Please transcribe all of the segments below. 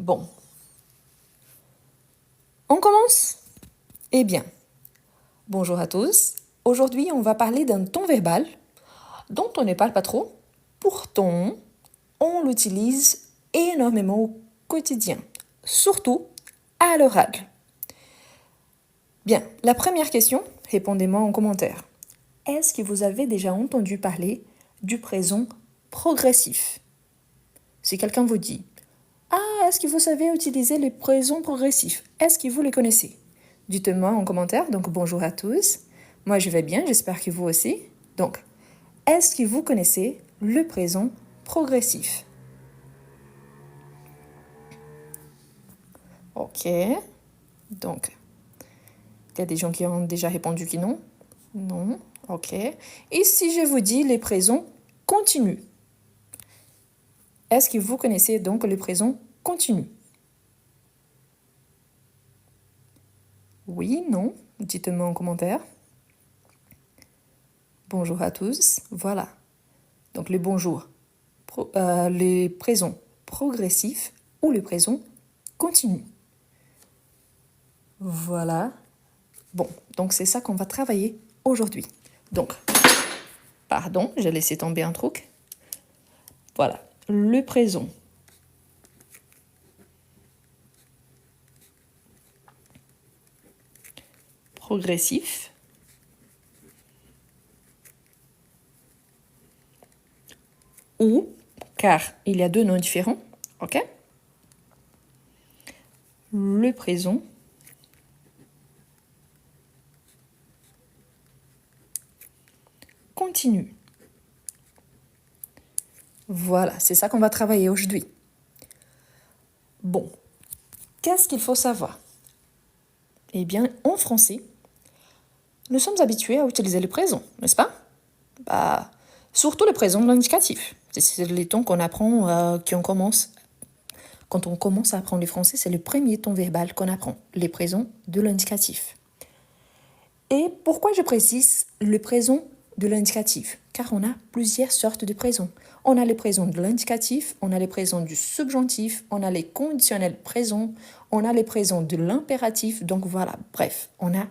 Bon. On commence? Eh bien, bonjour à tous. Aujourd'hui, on va parler d'un ton verbal dont on ne parle pas trop. Pourtant, on l'utilise énormément au quotidien, surtout à l'oral. Bien, la première question, répondez-moi en commentaire. Est-ce que vous avez déjà entendu parler du présent progressif? Si quelqu'un vous dit « Ah, est-ce que vous savez utiliser les présents progressifs? Est-ce que vous les connaissez ?» Dites-moi en commentaire. Donc, bonjour à tous. Moi, je vais bien. J'espère que vous aussi. Donc, est-ce que vous connaissez le présent progressif? Ok. Donc, il y a des gens qui ont déjà répondu que non. Non. Ok. Et si je vous dis les présents continus? Est-ce que vous connaissez donc le présent continu? Oui, non? Dites-moi en commentaire. Bonjour à tous. Voilà. Donc le bonjour, le présent progressif ou le présent continu. Voilà. Bon, donc c'est ça qu'on va travailler aujourd'hui. Donc, pardon, j'ai laissé tomber un truc. Voilà, le présent progressif ou, car il y a deux noms différents, ok? Le présent continu. Voilà, c'est ça qu'on va travailler aujourd'hui. Bon, qu'est-ce qu'il faut savoir? Eh bien, en français, nous sommes habitués à utiliser le présent, n'est-ce pas? Surtout le présent de l'indicatif. C'est les tons qu'on apprend, quand on commence à apprendre le français, c'est le premier ton verbal qu'on apprend, les présents de l'indicatif. Et pourquoi je précise le présent de l'indicatif? Car on a plusieurs sortes de présents. On a les présents de l'indicatif, on a les présents du subjonctif, on a les conditionnels présents, on a les présents de l'impératif. Donc voilà, bref, on a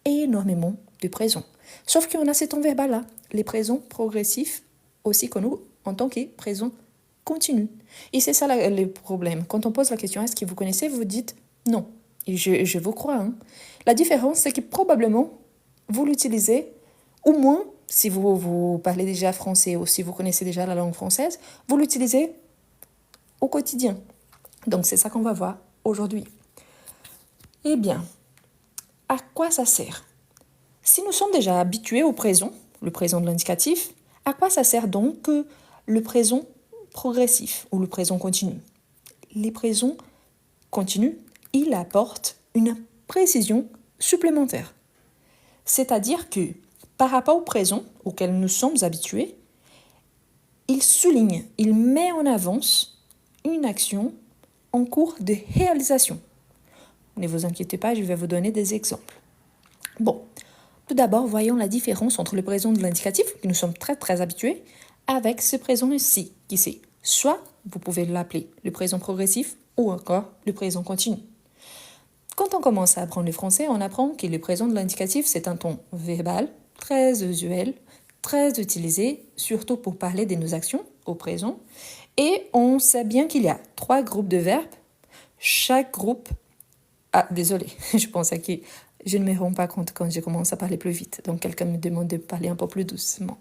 énormément de présents. Sauf qu'on a ces temps verbal-là, les présents progressifs, aussi connus en tant que présents continus. Et c'est ça le problème. Quand on pose la question, est-ce que vous connaissez, vous dites non. Et je vous crois. Hein. La différence, c'est que probablement, vous l'utilisez, au moins, si vous parlez déjà français ou si vous connaissez déjà la langue française, vous l'utilisez au quotidien. Donc, c'est ça qu'on va voir aujourd'hui. Eh bien, à quoi ça sert? Si nous sommes déjà habitués au présent, le présent de l'indicatif, à quoi ça sert donc le présent progressif ou le présent continu? Les présents continus, ils apportent une précision supplémentaire. C'est-à-dire que par rapport au présent auquel nous sommes habitués, il souligne, il met en avance une action en cours de réalisation. Ne vous inquiétez pas, je vais vous donner des exemples. Bon, tout d'abord, voyons la différence entre le présent de l'indicatif, que nous sommes très habitués, avec ce présent-ci, qui c'est soit vous pouvez l'appeler le présent progressif ou encore le présent continu. Quand on commence à apprendre le français, on apprend que le présent de l'indicatif, c'est un ton verbal, très usuel, très utilisé, surtout pour parler de nos actions au présent. Et on sait bien qu'il y a 3 groupes de verbes. Chaque groupe... Ah, désolé, je pensais que je ne me rends pas compte quand je commence à parler plus vite. Donc, quelqu'un me demande de parler un peu plus doucement.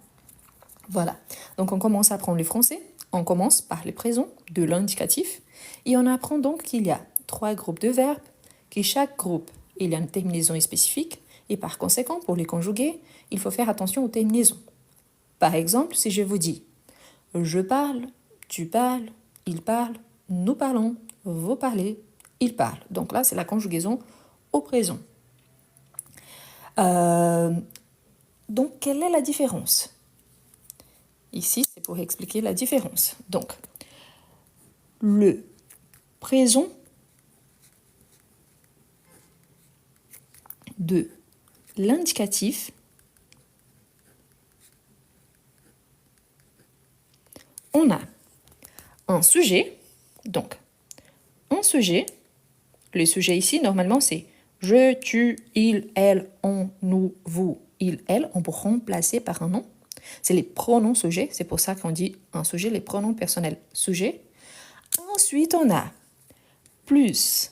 Voilà. Donc, on commence à apprendre le français. On commence par le présent de l'indicatif. Et on apprend donc qu'il y a 3 groupes de verbes, que chaque groupe, il y a une terminaison spécifique. Et par conséquent, pour les conjuguer, il faut faire attention aux terminaisons. Par exemple, si je vous dis « je parle »,« tu parles »,« il parle »,« nous parlons »,« vous parlez », il parle. Donc là, c'est la conjugaison au présent. Donc, quelle est la différence? Ici, c'est pour expliquer la différence. Donc, le présent de l'indicatif on a un sujet, donc un sujet. Le sujet ici, normalement, c'est je, tu, il, elle, on, nous, vous, il, elle. On peut remplacer par un nom. C'est les pronoms sujets. C'est pour ça qu'on dit un sujet, les pronoms personnels sujets. Ensuite, on a plus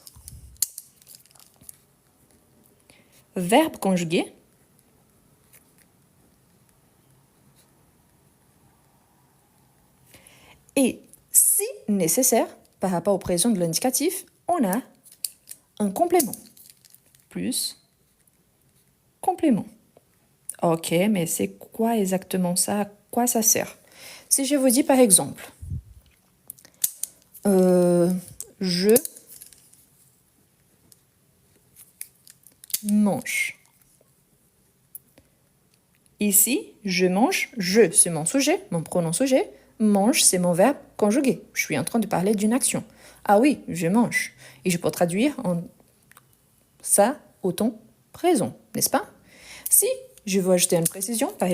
verbe conjugué. Et si nécessaire, par rapport au présent de l'indicatif, on a un complément. Plus complément. Ok, mais c'est quoi exactement ça? À quoi ça sert? Si je vous dis par exemple, je mange. Ici, je mange, je, c'est mon sujet, mon pronom sujet. Mange, c'est mon verbe conjugué. Je suis en train de parler d'une action. Ah oui, je mange. Et je peux traduire ça au temps présent, n'est-ce pas? Si je veux ajouter une précision, par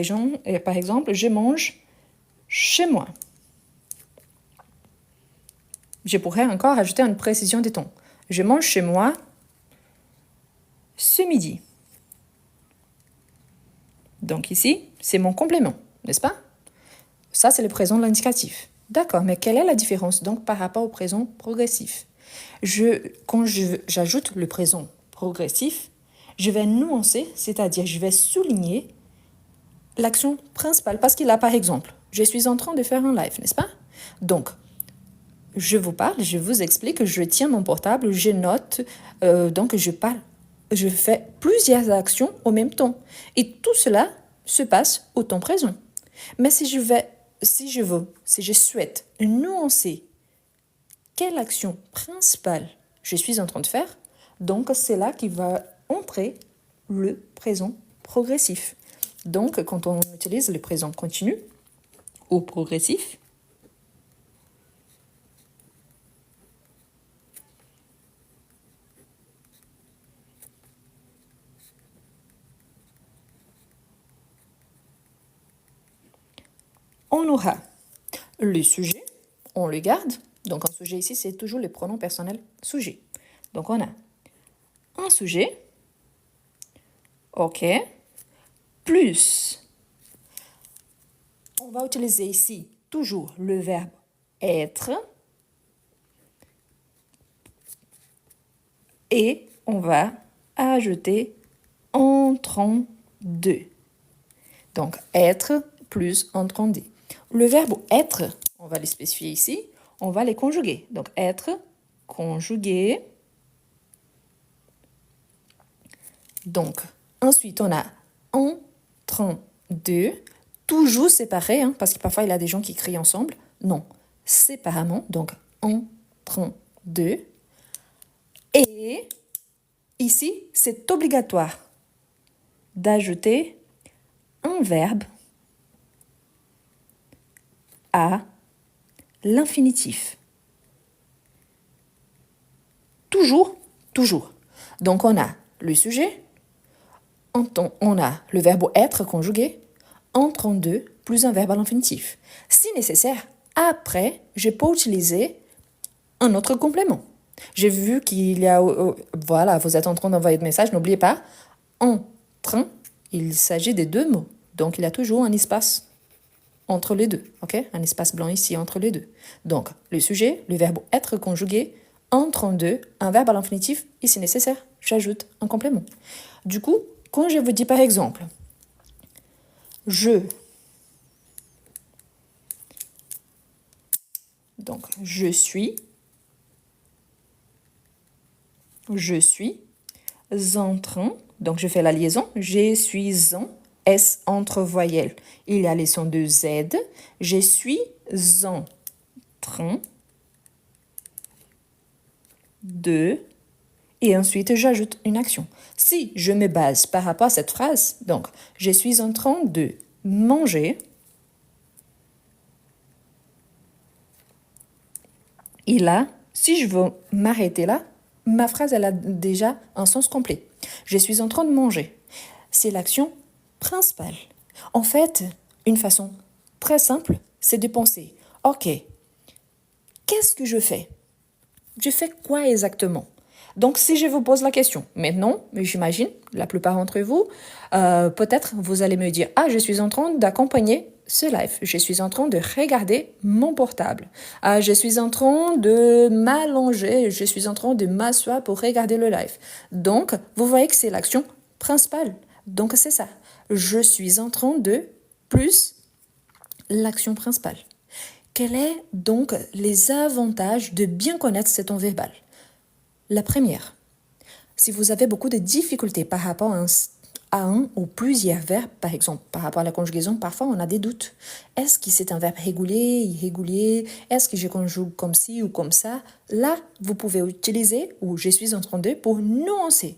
exemple, je mange chez moi. Je pourrais encore ajouter une précision des temps. Je mange chez moi ce midi. Donc ici, c'est mon complément, n'est-ce pas? Ça, c'est le présent de l'indicatif. D'accord, mais quelle est la différence donc par rapport au présent progressif? Quand j'ajoute le présent progressif, je vais nuancer, c'est-à-dire je vais souligner l'action principale. Parce qu'il a, par exemple, je suis en train de faire un live, n'est-ce pas? Donc, je vous parle, je vous explique, je tiens mon portable, je note, donc je parle. Je fais plusieurs actions au même temps. Et tout cela se passe au temps présent. Mais si je souhaite nuancer quelle action principale je suis en train de faire, donc c'est là qu'il va entrer le présent progressif. Donc, quand on utilise le présent continu ou progressif, on aura le sujet, on le garde. Donc, un sujet ici, c'est toujours le pronom personnel sujet. Donc, on a un sujet, ok, plus, on va utiliser ici toujours le verbe être et on va ajouter entrant de. Donc, être plus entrant de. Le verbe être, on va les spécifier ici, on va les conjuguer. Donc, être conjugué. Donc, ensuite, on a en train de, toujours séparé, hein, parce que parfois, il y a des gens qui crient ensemble. Non, séparément. Donc, en train de. Et ici, c'est obligatoire d'ajouter un verbe à l'infinitif. Toujours, toujours. Donc, on a le sujet, on a le verbe être conjugué, entre en deux, plus un verbe à l'infinitif. Si nécessaire, après, je peux utiliser un autre complément. J'ai vu qu'il y a... voilà, vous êtes en train d'envoyer de message, n'oubliez pas, en train, il s'agit des deux mots. Donc, il y a toujours un espace entre les deux, ok? Un espace blanc ici entre les deux. Donc, le sujet, le verbe être conjugué, entre en deux, un verbe à l'infinitif, et si nécessaire, j'ajoute un complément. Du coup, quand je vous dis par exemple, je, donc je suis en train, donc je fais la liaison, je suis en, S entre voyelles. Il y a les sons de Z, je suis en train de, et ensuite j'ajoute une action. Si je me base par rapport à cette phrase, donc je suis en train de manger, et là, si je veux m'arrêter là, ma phrase elle a déjà un sens complet. Je suis en train de manger. C'est l'action principale. En fait, une façon très simple, c'est de penser, ok, qu'est-ce que je fais? Je fais quoi exactement? Donc, si je vous pose la question, maintenant, j'imagine, la plupart d'entre vous, peut-être vous allez me dire, ah, je suis en train d'accompagner ce live, je suis en train de regarder mon portable, ah, je suis en train de m'allonger, je suis en train de m'asseoir pour regarder le live. Donc, vous voyez que c'est l'action principale. Donc, c'est ça. Je suis en train de plus l'action principale. Quels sont donc les avantages de bien connaître ce ton verbal? La première, si vous avez beaucoup de difficultés par rapport à un ou plusieurs verbes, par exemple, par rapport à la conjugaison, parfois on a des doutes. Est-ce que c'est un verbe régulier, irrégulier? Est-ce que je conjugue comme ci ou comme ça? Là, vous pouvez utiliser ou je suis en train de pour nuancer.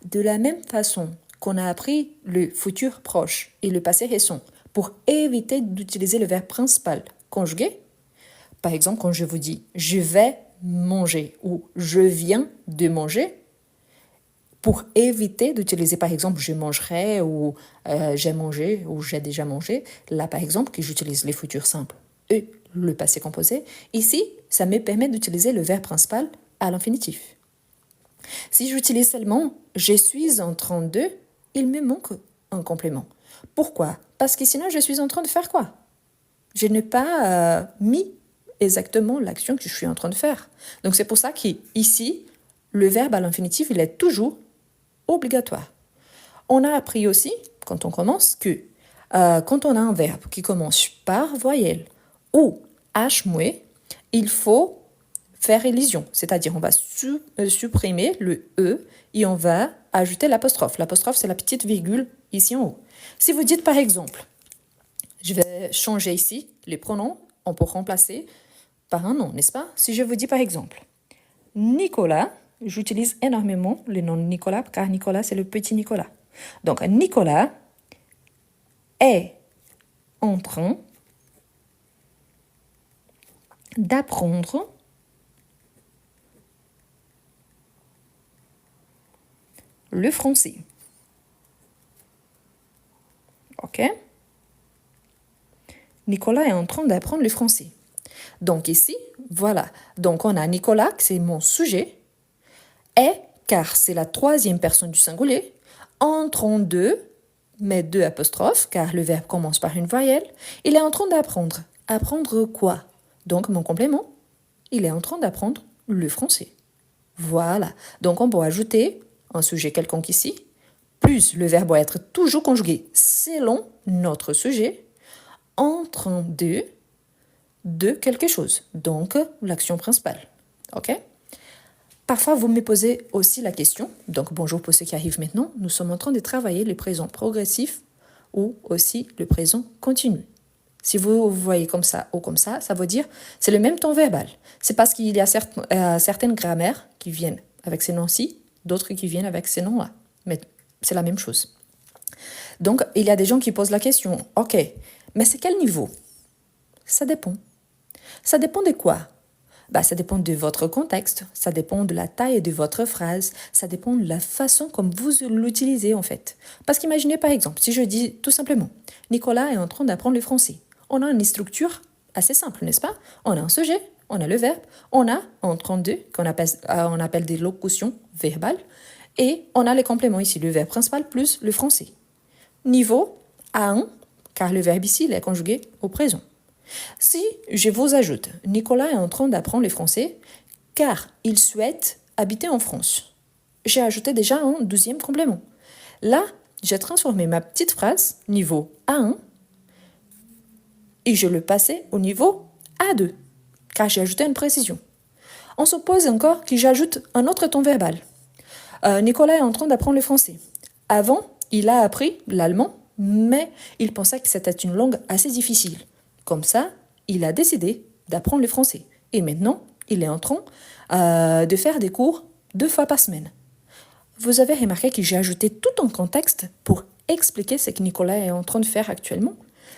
De la même façon qu'on a appris le futur proche et le passé récent pour éviter d'utiliser le verbe principal conjugué. Par exemple, quand je vous dis « je vais manger » ou « je viens de manger », pour éviter d'utiliser par exemple « je mangerai » ou « j'ai mangé » ou « j'ai déjà mangé », là par exemple que j'utilise les futurs simples et le passé composé, ici, ça me permet d'utiliser le verbe principal à l'infinitif. Si j'utilise seulement « je suis en train de », il me manque un complément. Pourquoi? Parce que sinon, je suis en train de faire quoi? Je n'ai pas mis exactement l'action que je suis en train de faire. Donc, c'est pour ça qu'ici, le verbe à l'infinitif, il est toujours obligatoire. On a appris aussi, quand on commence, que quand on a un verbe qui commence par voyelle ou H muet, il faut faire élision, c'est-à-dire on va supprimer le E et on va ajouter l'apostrophe. L'apostrophe, c'est la petite virgule ici en haut. Si vous dites par exemple, je vais changer ici les pronoms, on peut remplacer par un nom, n'est-ce pas? Si je vous dis par exemple, Nicolas, j'utilise énormément le nom de Nicolas, car Nicolas, c'est le petit Nicolas. Donc, Nicolas est en train d'apprendre le français. OK? Nicolas est en train d'apprendre le français. Donc ici, voilà. Donc on a Nicolas, c'est mon sujet, est, car c'est la troisième personne du singulier, en train de, met deux apostrophes, car le verbe commence par une voyelle, il est en train d'apprendre. Apprendre quoi? Donc mon complément, il est en train d'apprendre le français. Voilà. Donc on peut ajouter un sujet quelconque ici, plus le verbe doit être toujours conjugué selon notre sujet, en train de quelque chose. Donc, l'action principale. OK? Parfois, vous me posez aussi la question, donc bonjour pour ceux qui arrivent maintenant, nous sommes en train de travailler le présent progressif ou aussi le présent continu. Si vous voyez comme ça ou comme ça veut dire c'est le même temps verbal. C'est parce qu'il y a certaines grammaires qui viennent avec ces noms-ci, d'autres qui viennent avec ces noms-là. Mais c'est la même chose. Donc, il y a des gens qui posent la question, ok, mais c'est quel niveau? Ça dépend. Ça dépend de quoi? Ça dépend de votre contexte, ça dépend de la taille de votre phrase, ça dépend de la façon comme vous l'utilisez en fait. Parce qu'imaginez par exemple, si je dis tout simplement, Nicolas est en train d'apprendre le français. On a une structure assez simple, n'est-ce pas? On a un sujet, on a le verbe, on a en train de, qu'on appelle des locutions verbales, et on a les compléments ici, le verbe principal plus le français. Niveau A1, car le verbe ici il est conjugué au présent. Si je vous ajoute, Nicolas est en train d'apprendre le français car il souhaite habiter en France. J'ai ajouté déjà un deuxième complément. Là, j'ai transformé ma petite phrase niveau A1 et je le passais au niveau A2 car j'ai ajouté une précision. On suppose encore que j'ajoute un autre ton verbal. Nicolas est en train d'apprendre le français. Avant, il a appris l'allemand, mais il pensait que c'était une langue assez difficile. Comme ça, il a décidé d'apprendre le français. Et maintenant, il est en train de faire des cours 2 fois par semaine. Vous avez remarqué que j'ai ajouté tout un contexte pour expliquer ce que Nicolas est en train de faire actuellement.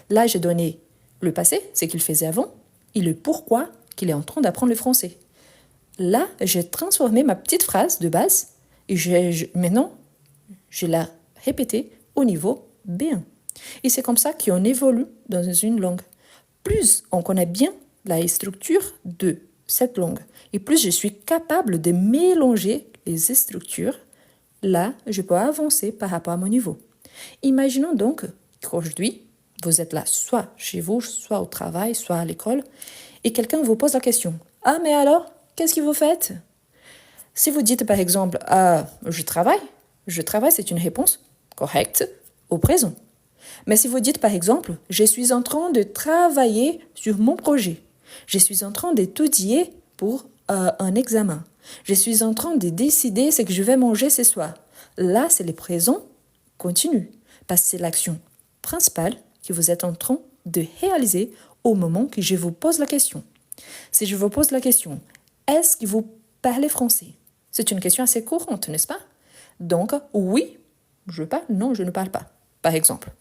Là, j'ai donné le passé, ce qu'il faisait avant, et le pourquoi qu'il est en train d'apprendre le français. Là, j'ai transformé ma petite phrase de base et maintenant, je l'ai répétée au niveau B1. Et c'est comme ça qu'on évolue dans une langue. Plus on connaît bien la structure de cette langue. Et plus je suis capable de mélanger les structures, là, je peux avancer par rapport à mon niveau. Imaginons donc qu'aujourd'hui, vous êtes là, soit chez vous, soit au travail, soit à l'école, et quelqu'un vous pose la question. Ah, mais alors, qu'est-ce que vous faites? Si vous dites par exemple, ah, je travaille, c'est une réponse correcte au présent. Mais si vous dites par exemple, je suis en train de travailler sur mon projet, je suis en train d'étudier pour un examen, je suis en train de décider ce que je vais manger ce soir. Là, c'est le présent continu, parce que c'est l'action principale que vous êtes en train de réaliser au moment que je vous pose la question. Si je vous pose la question, est-ce que vous parlez français? C'est une question assez courante, n'est-ce pas? Donc, oui, je parle, non, je ne parle pas, par exemple.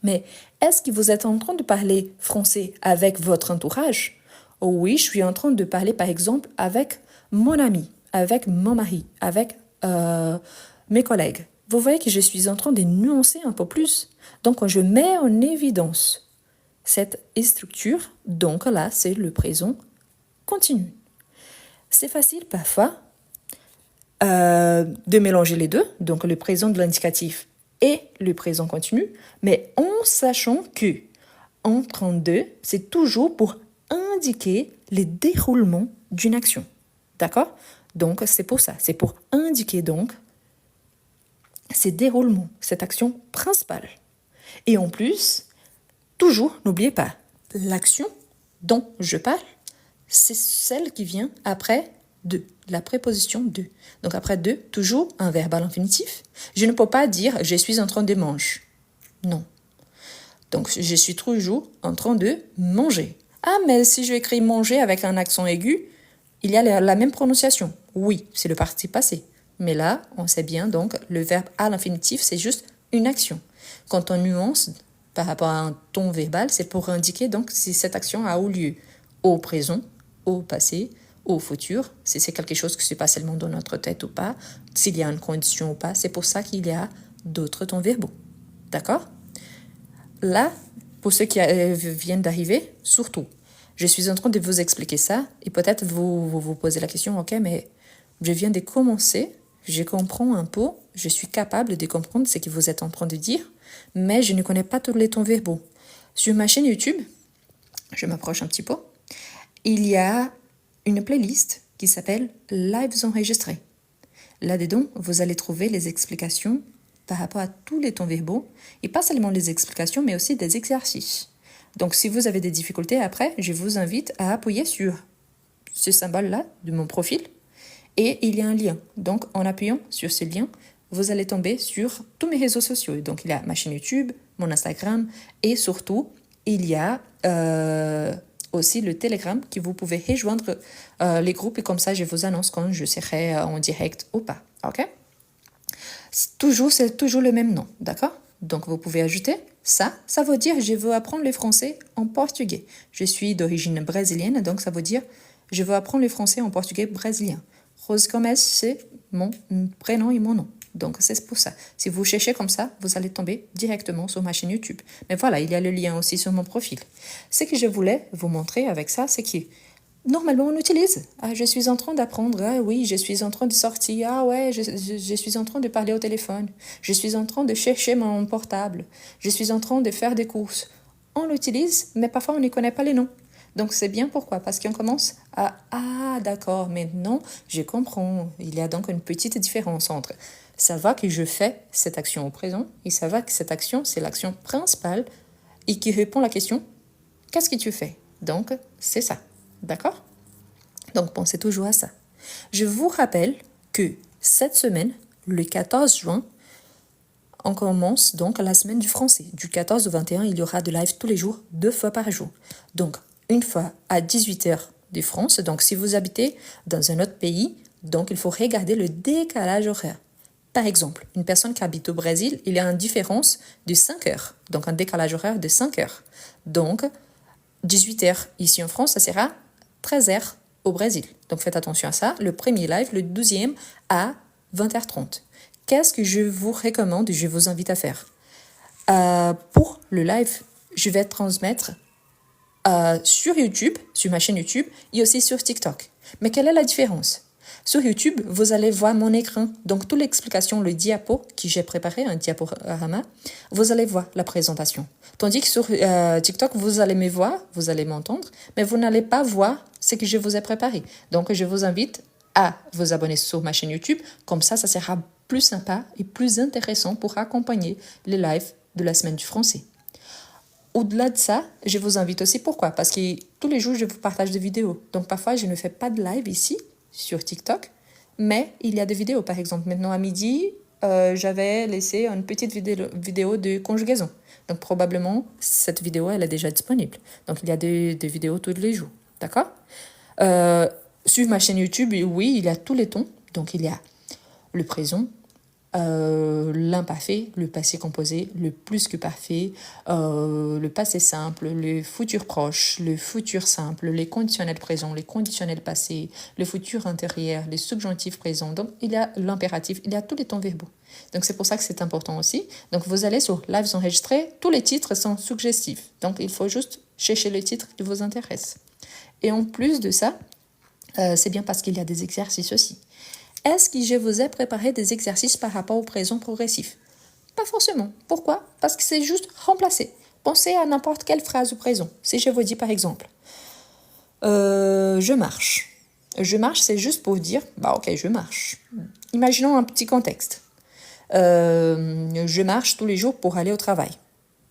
Mais est-ce que vous êtes en train de parler français avec votre entourage? Oui, je suis en train de parler, par exemple, avec mon ami, avec mon mari, avec mes collègues. Vous voyez que je suis en train de nuancer un peu plus. Donc, je mets en évidence cette structure. Donc là, c'est le présent continu. C'est facile parfois de mélanger les deux, donc le présent de l'indicatif et le présent continu, mais en sachant que entre en deux, c'est toujours pour indiquer le déroulement d'une action. D'accord? Donc, c'est pour ça. C'est pour indiquer donc ces déroulements, cette action principale. Et en plus, toujours, n'oubliez pas, l'action dont je parle, c'est celle qui vient après de, la préposition de. Donc après de, toujours un verbe à l'infinitif. Je ne peux pas dire je suis en train de manger. Non. Donc je suis toujours en train de manger. Ah, mais si je écris manger avec un accent aigu, il y a la même prononciation. Oui, c'est le participe passé. Mais là, on sait bien, donc, le verbe à l'infinitif, c'est juste une action. Quand on nuance par rapport à un ton verbal, c'est pour indiquer donc si cette action a eu lieu au présent, au passé, au futur, si c'est quelque chose qui se passe seulement dans notre tête ou pas, s'il y a une condition ou pas. C'est pour ça qu'il y a d'autres tons verbaux. D'accord? Là, pour ceux qui viennent d'arriver, surtout, je suis en train de vous expliquer ça et peut-être vous posez la question, ok, mais je viens de commencer, je comprends un peu, je suis capable de comprendre ce que vous êtes en train de dire, mais je ne connais pas tous les tons verbaux. Sur ma chaîne YouTube, je m'approche un petit peu, il y a une playlist qui s'appelle Lives enregistrés. Là-dedans, vous allez trouver les explications par rapport à tous les tons verbaux, et pas seulement les explications, mais aussi des exercices. Donc, si vous avez des difficultés après, je vous invite à appuyer sur ce symbole-là de mon profil, et il y a un lien. Donc, en appuyant sur ce lien, vous allez tomber sur tous mes réseaux sociaux. Donc, il y a ma chaîne YouTube, mon Instagram, et surtout, il y a aussi le Telegram que vous pouvez rejoindre les groupes, et comme ça, je vous annonce quand je serai en direct ou pas. OK? C'est toujours le même nom, d'accord? Donc, vous pouvez ajouter ça. Ça veut dire je veux apprendre le français en portugais. Je suis d'origine brésilienne, donc ça veut dire je veux apprendre le français en portugais brésilien. Rose Gomes, c'est mon prénom et mon nom. Donc, c'est pour ça. Si vous cherchez comme ça, vous allez tomber directement sur ma chaîne YouTube. Mais voilà, il y a le lien aussi sur mon profil. Ce que je voulais vous montrer avec ça, c'est que normalement, on utilise. Ah, je suis en train d'apprendre. Ah oui, je suis en train de sortir. Ah ouais, je suis en train de parler au téléphone. Je suis en train de chercher mon portable. Je suis en train de faire des courses. On l'utilise, mais parfois on ne connaît pas les noms. Donc c'est bien pourquoi? Parce qu'on commence à ah d'accord, maintenant je comprends. Il y a donc une petite différence entre ça va que je fais cette action au présent et ça va que cette action c'est l'action principale et qui répond à la question qu'est-ce que tu fais? Donc c'est ça. D'accord? Donc, pensez toujours à ça. Je vous rappelle que cette semaine, le 14 juin, on commence donc la semaine du français. Du 14 au 21, il y aura de live tous les jours, 2 fois par jour. Donc, une fois à 18h de France. Donc, si vous habitez dans un autre pays, donc il faut regarder le décalage horaire. Par exemple, une personne qui habite au Brésil, il y a une différence de 5 heures. Donc, un décalage horaire de 5 heures. Donc, 18h ici en France, ça sera 13h au Brésil. Donc faites attention à ça. Le premier live, le 12e à 20h30. Qu'est-ce que je vous recommande et je vous invite à faire? Pour le live, je vais transmettre sur YouTube, sur ma chaîne YouTube, et aussi sur TikTok. Mais quelle est la différence? Sur YouTube, vous allez voir mon écran. Donc, toute l'explication, le diapo que j'ai préparé, un diaporama, vous allez voir la présentation. Tandis que sur TikTok, vous allez me voir, vous allez m'entendre, mais vous n'allez pas voir ce que je vous ai préparé. Donc, je vous invite à vous abonner sur ma chaîne YouTube. Comme ça sera plus sympa et plus intéressant pour accompagner les lives de la semaine du français. Au-delà de ça, je vous invite aussi, pourquoi? Parce que tous les jours, je vous partage des vidéos. Donc, parfois, je ne fais pas de live ici, sur TikTok, mais il y a des vidéos. Par exemple, maintenant à midi, j'avais laissé une petite vidéo de conjugaison. Donc, probablement, cette vidéo, elle est déjà disponible. Donc, il y a des vidéos tous les jours. D'accord? Sur ma chaîne YouTube, oui, il y a tous les tons. Donc, il y a le présent, l'imparfait, le passé composé, le plus que parfait, le passé simple, le futur proche, le futur simple, les conditionnels présents, les conditionnels passés, le futur intérieur, les subjonctifs présents. Donc, il y a l'impératif, il y a tous les temps verbaux. Donc, c'est pour ça que c'est important aussi. Donc, vous allez sur Lives enregistrés, tous les titres sont suggestifs. Donc, il faut juste chercher le titre qui vous intéresse. Et en plus de ça, c'est bien parce qu'il y a des exercices aussi. Est-ce que je vous ai préparé des exercices par rapport au présent progressif? Pas forcément. Pourquoi? Parce que c'est juste remplacer. Pensez à n'importe quelle phrase au présent. Si je vous dis par exemple, je marche. Je marche, c'est juste pour dire, ok, je marche. Imaginons un petit contexte. Je marche tous les jours pour aller au travail.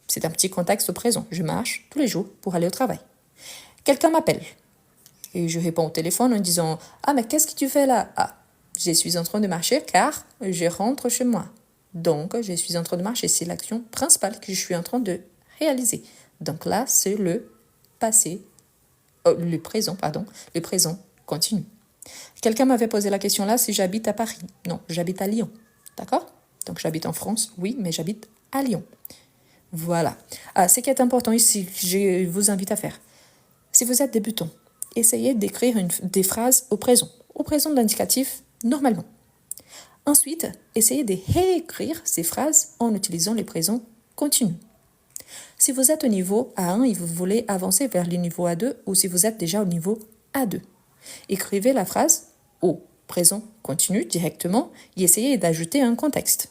C'est un petit contexte au présent. Je marche tous les jours pour aller au travail. Quelqu'un m'appelle. Et je réponds au téléphone en disant, ah, mais qu'est-ce que tu fais là? Ah, je suis en train de marcher car je rentre chez moi. Donc, je suis en train de marcher. C'est l'action principale que je suis en train de réaliser. Donc là, c'est le présent continu. Quelqu'un m'avait posé la question là si j'habite à Paris. Non, j'habite à Lyon. D'accord? Donc, j'habite en France, oui, mais j'habite à Lyon. Voilà. Ce qui est important ici, je vous invite à faire. Si vous êtes débutant, essayez d'écrire des phrases au présent de l'indicatif normalement. Ensuite, essayez de réécrire ces phrases en utilisant les présents continus. Si vous êtes au niveau A1 et vous voulez avancer vers le niveau A2 ou si vous êtes déjà au niveau A2, écrivez la phrase au présent continu directement et essayez d'ajouter un contexte.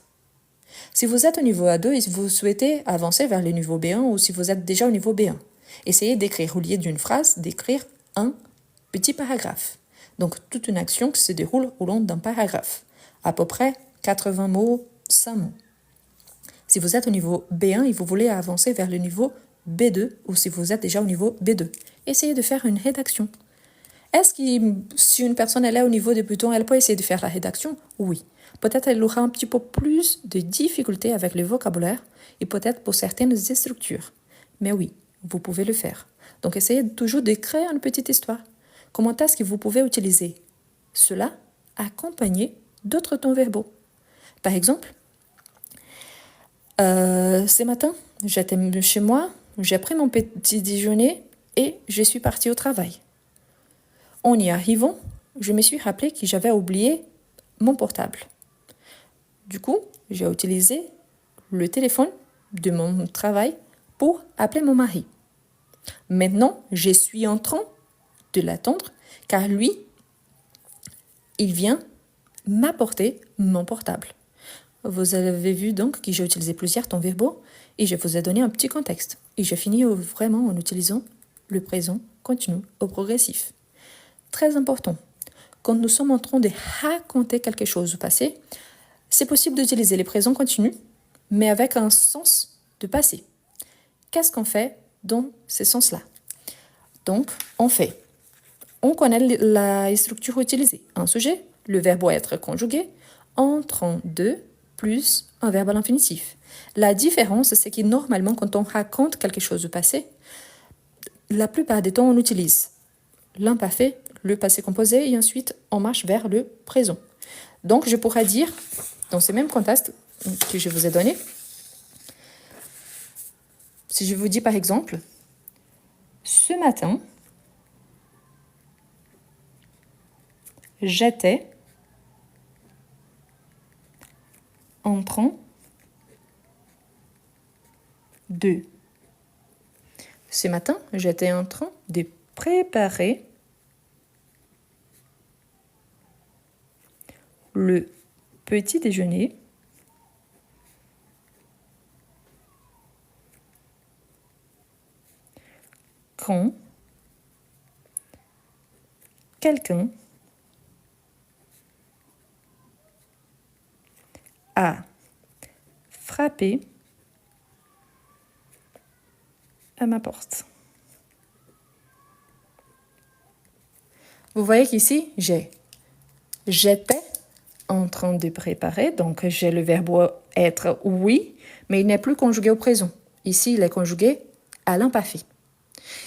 Si vous êtes au niveau A2 et vous souhaitez avancer vers le niveau B1 ou si vous êtes déjà au niveau B1, essayez d'écrire au lieu d'une phrase, d'écrire un petit paragraphe. Donc, toute une action qui se déroule au long d'un paragraphe. À peu près 80 mots, 5 mots. Si vous êtes au niveau B1 et vous voulez avancer vers le niveau B2 ou si vous êtes déjà au niveau B2, essayez de faire une rédaction. Est-ce que si une personne elle est au niveau débutant, elle peut essayer de faire la rédaction? Oui. Peut-être elle aura un petit peu plus de difficultés avec le vocabulaire et peut-être pour certaines structures. Mais oui, vous pouvez le faire. Donc, essayez toujours de créer une petite histoire. Comment est-ce que vous pouvez utiliser cela accompagné d'autres temps verbaux? Par exemple, ce matin, j'étais chez moi, j'ai pris mon petit déjeuner et je suis partie au travail. En y arrivant, je me suis rappelé que j'avais oublié mon portable. Du coup, j'ai utilisé le téléphone de mon travail pour appeler mon mari. Maintenant, je suis en train de l'attendre car lui, il vient m'apporter mon portable. Vous avez vu donc que j'ai utilisé plusieurs temps verbaux et je vous ai donné un petit contexte. Et j'ai fini vraiment en utilisant le présent continu au progressif. Très important. Quand nous sommes en train de raconter quelque chose au passé, c'est possible d'utiliser les présents continus, mais avec un sens de passé. Qu'est-ce qu'on fait dans ce sens-là? Donc, on connaît la structure utilisée. Un sujet, le verbe être conjugué, entrant de plus un verbe à l'infinitif. La différence, c'est que normalement, quand on raconte quelque chose au passé, la plupart des temps, on utilise l'imparfait, le passé composé, et ensuite, on marche vers le présent. Donc, je pourrais dire, dans ce même contexte que je vous ai donné, si je vous dis par exemple, ce matin, j'étais en train de ce matin, j'étais en train de préparer le petit déjeuner quand quelqu'un a frappé à ma porte. Vous voyez qu'ici, j'étais en train de préparer, donc j'ai le verbe être oui, mais il n'est plus conjugué au présent. Ici, il est conjugué à l'imparfait.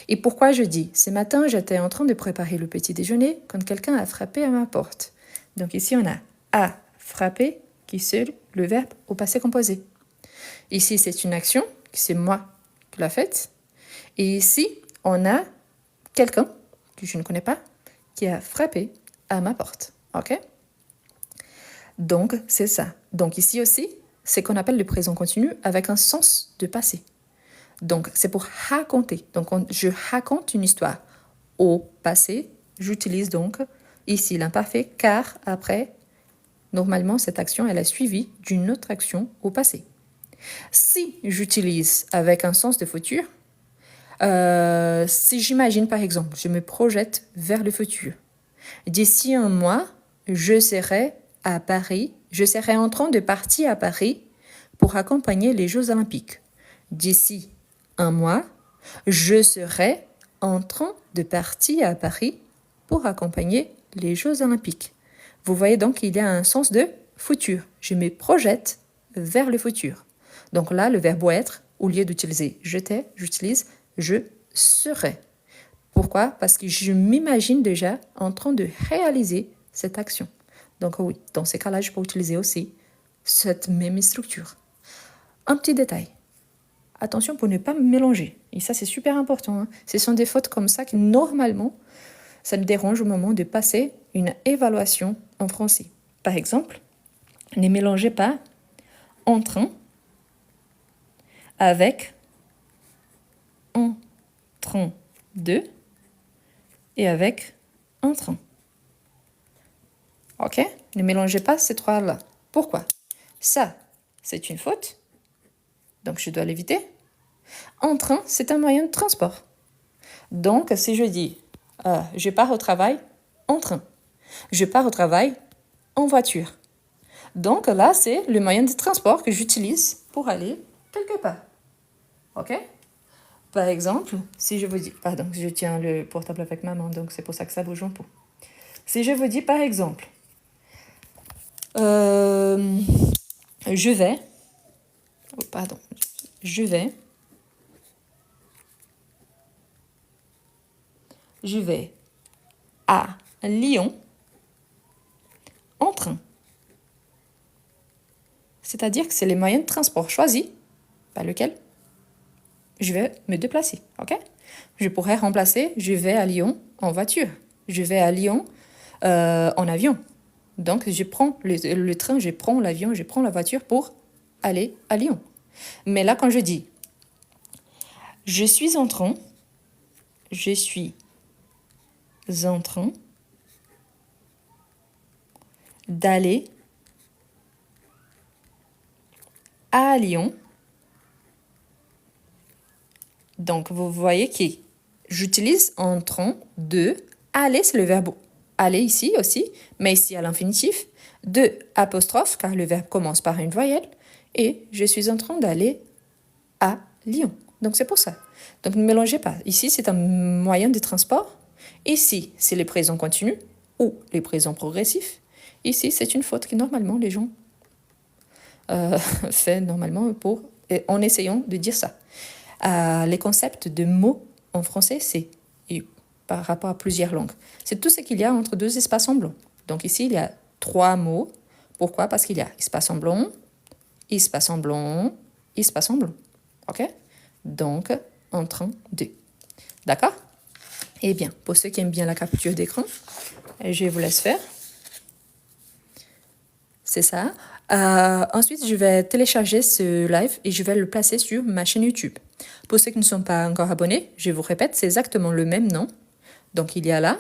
Et pourquoi je dis ce matin, j'étais en train de préparer le petit déjeuner quand quelqu'un a frappé à ma porte. Donc ici, on a frappé qui est le verbe au passé composé. Ici, c'est une action, c'est moi qui l'a faite. Et ici, on a quelqu'un que je ne connais pas qui a frappé à ma porte. OK? Donc, c'est ça. Donc ici aussi, c'est qu'on appelle le présent continu avec un sens de passé. Donc, c'est pour raconter. Donc, je raconte une histoire. Au passé, j'utilise donc ici l'imparfait car après, normalement, cette action, elle est suivie d'une autre action au passé. Si j'utilise avec un sens de futur, si j'imagine par exemple, je me projette vers le futur. D'ici un mois, je serai à Paris, je serai en train de partir à Paris pour accompagner les Jeux Olympiques. D'ici un mois, je serai en train de partir à Paris pour accompagner les Jeux Olympiques. Vous voyez donc qu'il y a un sens de futur. Je me projette vers le futur. Donc là, le verbe être, au lieu d'utiliser j'étais, j'utilise je serai. Pourquoi? Parce que je m'imagine déjà en train de réaliser cette action. Donc oui, dans ces cas-là, je peux utiliser aussi cette même structure. Un petit détail. Attention pour ne pas mélanger. Et ça, c'est super important. Hein. Ce sont des fautes comme ça qui, normalement, ça me dérange au moment de passer une évaluation en français. Par exemple, ne mélangez pas en train avec en train de et avec en train. OK? Ne mélangez pas ces trois-là. Pourquoi? Ça, c'est une faute. Donc, je dois l'éviter. En train, c'est un moyen de transport. Donc, si je dis je pars au travail en train, je pars au travail en voiture. Donc là, c'est le moyen de transport que j'utilise pour aller quelque part. OK? Par exemple, si je vous dis... Pardon, je tiens le portable avec ma main, donc c'est pour ça que ça bouge un peu. Si je vous dis, par exemple, je vais à Lyon en train. C'est-à-dire que c'est les moyens de transport choisis par lequel je vais me déplacer. OK? Je pourrais remplacer je vais à Lyon en voiture. Je vais à Lyon en avion. Donc, je prends le train, je prends l'avion, je prends la voiture pour aller à Lyon. Mais là, quand je dis je suis en train d'aller à Lyon. Donc, vous voyez que j'utilise en train de aller, c'est le verbe aller ici aussi, mais ici à l'infinitif, de apostrophe, car le verbe commence par une voyelle, et je suis en train d'aller à Lyon. Donc, c'est pour ça. Donc, ne mélangez pas. Ici, c'est un moyen de transport. Ici, c'est les présents continus ou les présents progressifs. Ici, c'est une faute que normalement les gens font normalement en essayant de dire ça. Les concepts de mots en français, c'est par rapport à plusieurs langues. C'est tout ce qu'il y a entre deux espaces en blanc. Donc ici, il y a 3 mots. Pourquoi? Parce qu'il y a espace en blanc, espace en blanc, espace en blanc. OK? Donc, en train de. D'accord? Eh bien, pour ceux qui aiment bien la capture d'écran, je vous laisse faire. C'est ça. Ensuite, je vais télécharger ce live et je vais le placer sur ma chaîne YouTube. Pour ceux qui ne sont pas encore abonnés, je vous répète, c'est exactement le même nom. Donc, il y a là,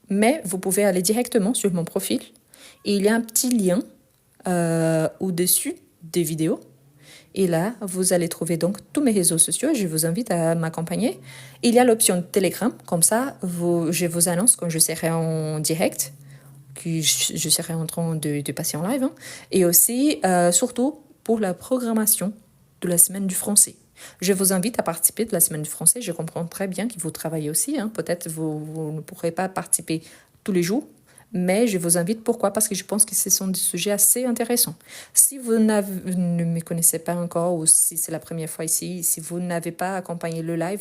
mais vous pouvez aller directement sur mon profil. Et il y a un petit lien au-dessus des vidéos. Et là, vous allez trouver donc tous mes réseaux sociaux. Je vous invite à m'accompagner. Il y a l'option Telegram. Comme ça, je vous annonce quand je serai en direct, que je serai en train de passer en live. Et aussi, surtout, pour la programmation de la semaine du français. Je vous invite à participer de la semaine du français. Je comprends très bien que vous travaillez aussi. Peut-être vous ne pourrez pas participer tous les jours. Mais je vous invite, pourquoi? Parce que je pense que ce sont des sujets assez intéressants. Si vous ne me connaissez pas encore ou si c'est la première fois ici, si vous n'avez pas accompagné le live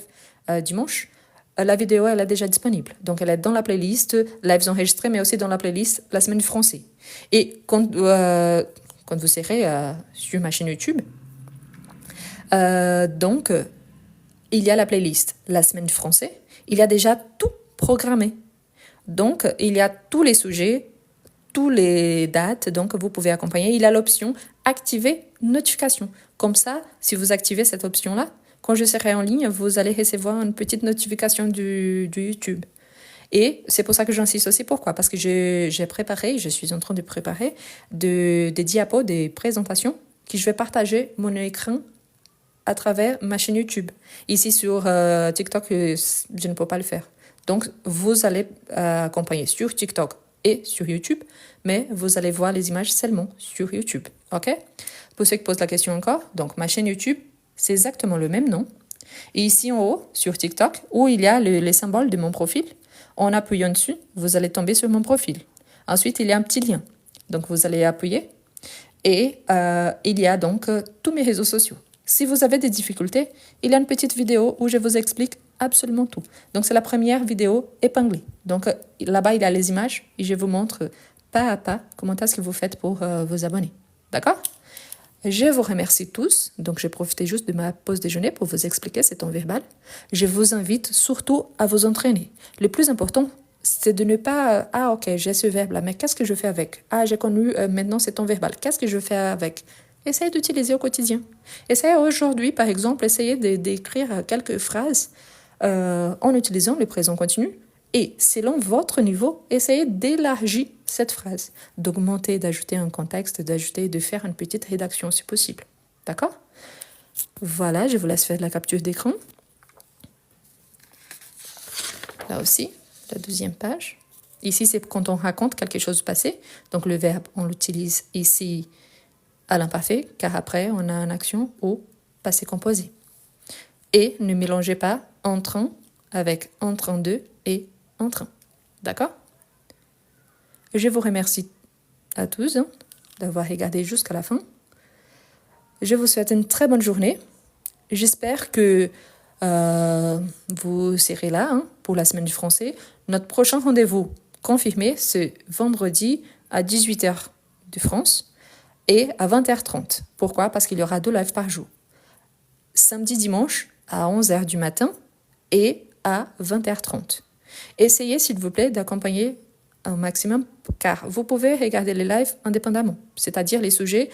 dimanche, la vidéo, elle est déjà disponible. Donc, elle est dans la playlist Lives enregistrés, mais aussi dans la playlist La Semaine du Français. Et quand vous serez sur ma chaîne YouTube, donc, il y a la playlist La Semaine du Français. Il y a déjà tout programmé. Donc, il y a tous les sujets, toutes les dates, donc vous pouvez accompagner. Il y a l'option Activer notification. Comme ça, si vous activez cette option-là, quand je serai en ligne, vous allez recevoir une petite notification du YouTube. Et c'est pour ça que j'insiste aussi. Pourquoi? Parce que j'ai préparé, je suis en train de préparer des diapos, des présentations que je vais partager mon écran à travers ma chaîne YouTube. Ici sur TikTok, je ne peux pas le faire. Donc, vous allez accompagner sur TikTok et sur YouTube, mais vous allez voir les images seulement sur YouTube. OK? Pour ceux qui posent la question encore, donc ma chaîne YouTube, c'est exactement le même nom. Et ici en haut, sur TikTok, où il y a les symboles de mon profil, en appuyant dessus, vous allez tomber sur mon profil. Ensuite, il y a un petit lien. Donc, vous allez appuyer et il y a donc tous mes réseaux sociaux. Si vous avez des difficultés, il y a une petite vidéo où je vous explique absolument tout. Donc, c'est la première vidéo épinglée. Donc, là-bas, il y a les images et je vous montre pas à pas comment est-ce que vous faites pour vous abonner. D'accord? Je vous remercie tous. Donc, j'ai profité juste de ma pause déjeuner pour vous expliquer cet temps verbal. Je vous invite surtout à vous entraîner. Le plus important, c'est de ne pas ah, ok, j'ai ce verbe-là, mais qu'est-ce que je fais avec? Ah, j'ai connu maintenant cet temps verbal. Qu'est-ce que je fais avec? Essayez d'utiliser au quotidien. Essayez aujourd'hui, par exemple, essayez d'écrire quelques phrases en utilisant le présent continu. Et selon votre niveau, essayez d'élargir cette phrase, d'augmenter, d'ajouter un contexte, d'ajouter, de faire une petite rédaction si possible. D'accord? Voilà, je vous laisse faire la capture d'écran. Là aussi, la deuxième page. Ici, c'est quand on raconte quelque chose du passé. Donc, le verbe, on l'utilise ici à l'imparfait, car après, on a une action au passé composé. Et ne mélangez pas en train avec en train de et en train. D'accord? Je vous remercie à tous d'avoir regardé jusqu'à la fin. Je vous souhaite une très bonne journée. J'espère que vous serez là pour la semaine du français. Notre prochain rendez-vous confirmé, c'est vendredi à 18h de France et à 20h30. Pourquoi? Parce qu'il y aura 2 lives par jour. Samedi, dimanche à 11h du matin et à 20h30. Essayez, s'il vous plaît, d'accompagner un maximum, car vous pouvez regarder les lives indépendamment. C'est-à-dire les sujets,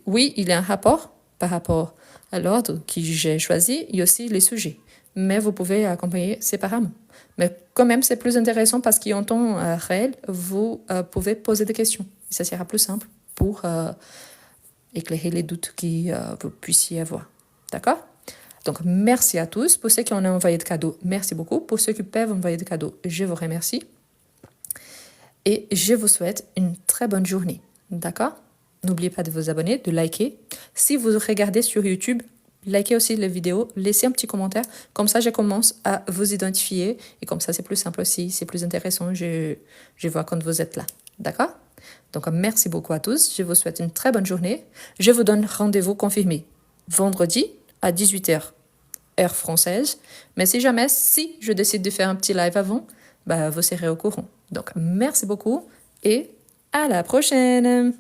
oui, il y a un rapport par rapport à l'ordre que j'ai choisi, il y a aussi les sujets. Mais vous pouvez accompagner séparément. Mais quand même, c'est plus intéressant parce qu'en temps réel, vous pouvez poser des questions. Et ça sera plus simple pour éclairer les doutes que vous puissiez avoir. D'accord? Donc, merci à tous. Pour ceux qui en ont envoyé de cadeaux, merci beaucoup. Pour ceux qui peuvent envoyer de cadeaux, je vous remercie. Et je vous souhaite une très bonne journée. D'accord? N'oubliez pas de vous abonner, de liker. Si vous regardez sur YouTube, likez aussi les vidéos, laissez un petit commentaire. Comme ça, je commence à vous identifier. Et comme ça, c'est plus simple aussi, c'est plus intéressant. Je vois quand vous êtes là. D'accord? Donc, merci beaucoup à tous. Je vous souhaite une très bonne journée. Je vous donne rendez-vous confirmé vendredi à 18h, heure française. Mais si jamais, si je décide de faire un petit live avant, vous serez au courant. Donc, merci beaucoup et à la prochaine!